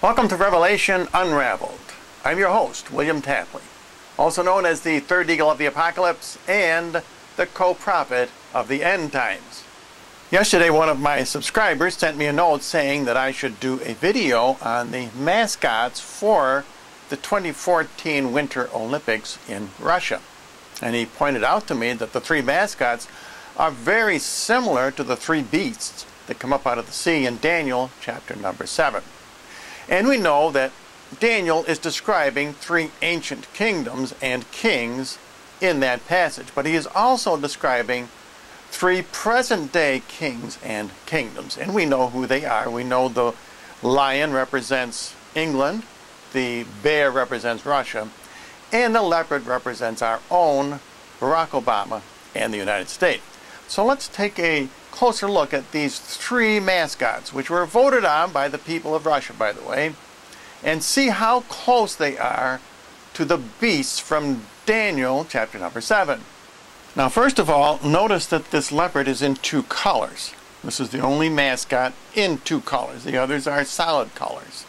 Welcome to Revelation Unraveled. I'm your host, William Tapley, also known as the third eagle of the apocalypse and the co-prophet of the end times. Yesterday, one of my subscribers sent me a note saying that I should do a video on the mascots for the 2014 Winter Olympics in Russia. And he pointed out to me that the three mascots are very similar to the three beasts that come up out of the sea in Daniel chapter number 7. And we know that Daniel is describing three ancient kingdoms and kings in that passage. But he is also describing three present-day kings and kingdoms. And we know who they are. We know the lion represents England, the bear represents Russia, and the leopard represents our own Barack Obama and the United States. So let's take a closer look at these three mascots, which were voted on by the people of Russia, by the way, and see how close they are to the beasts from Daniel chapter number 7. Now, first of all, notice that this leopard is in two colors. This is the only mascot in two colors. The others are solid colors.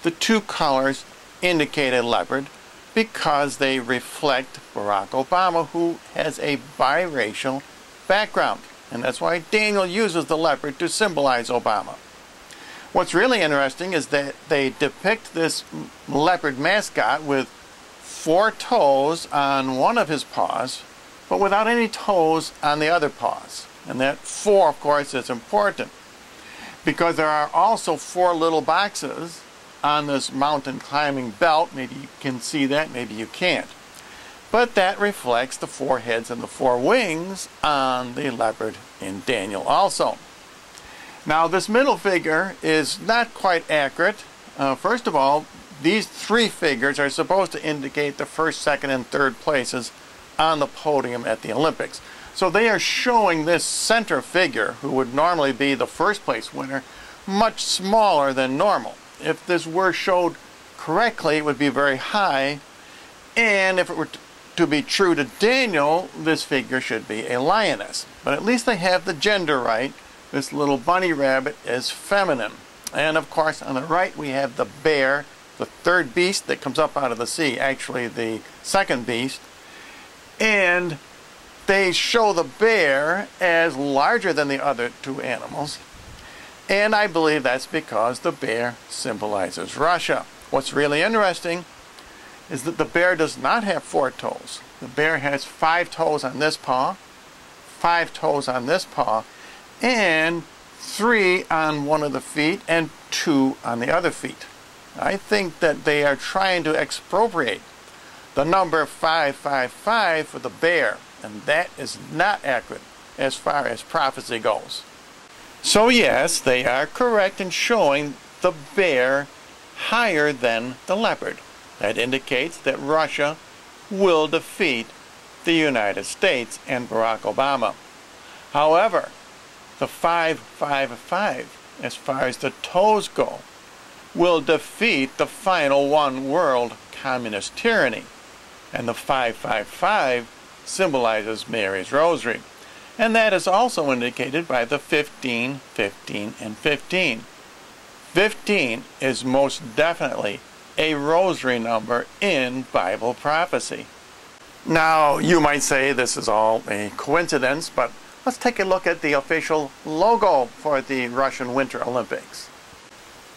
The two colors indicate a leopard because they reflect Barack Obama, who has a biracial background. And that's why Daniel uses the leopard to symbolize Obama. What's really interesting is that they depict this leopard mascot with 4 toes on one of his paws, but without any toes on the other paws. And that 4, of course, is important because there are also 4 little boxes on this mountain climbing belt. Maybe you can see that, maybe you can't. But that reflects the 4 heads and the 4 wings on the leopard in Daniel also. Now, this middle figure is not quite accurate. First of all, these 3 figures are supposed to indicate the first, second, and third places on the podium at the Olympics. So they are showing this center figure, who would normally be the first place winner, much smaller than normal. If this were showed correctly, it would be very high, and if it were to be true to Daniel, this figure should be a lioness. But at least they have the gender right. This little bunny rabbit is feminine. And of course, on the right we have the bear, the third beast that comes up out of the sea, actually the second beast. And they show the bear as larger than the other 2 animals. And I believe that's because the bear symbolizes Russia. What's really interesting is that the bear does not have 4 toes. The bear has 5 toes on this paw, 5 toes on this paw, and 3 on one of the feet and 2 on the other feet. I think that they are trying to expropriate the number 555 for the bear, and that is not accurate as far as prophecy goes. So yes, they are correct in showing the bear higher than the leopard. That indicates that Russia will defeat the United States and Barack Obama. However, the 555, as far as the toes go, will defeat the final one world communist tyranny. And the 555 symbolizes Mary's rosary. And that is also indicated by the 15, 15, and 15. 15 is most definitely a rosary number in Bible prophecy. Now, you might say this is all a coincidence, but let's take a look at the official logo for the Russian Winter Olympics.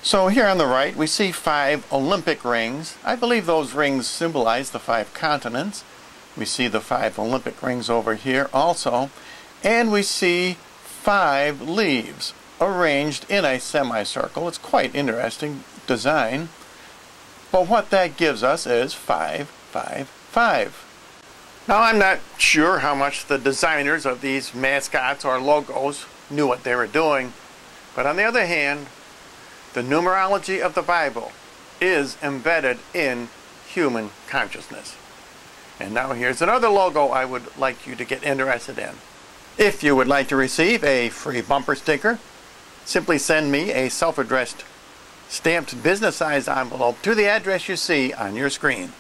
So here on the right, we see 5 Olympic rings. I believe those rings symbolize the 5 continents. We see the 5 Olympic rings over here also. And we see 5 leaves arranged in a semicircle. It's quite interesting design. But what that gives us is 5, 5, 5. Now, I'm not sure how much the designers of these mascots or logos knew what they were doing. But on the other hand, the numerology of the Bible is embedded in human consciousness. And now here's another logo I would like you to get interested in. If you would like to receive a free bumper sticker, simply send me a self-addressed stamped business-sized envelope to the address you see on your screen.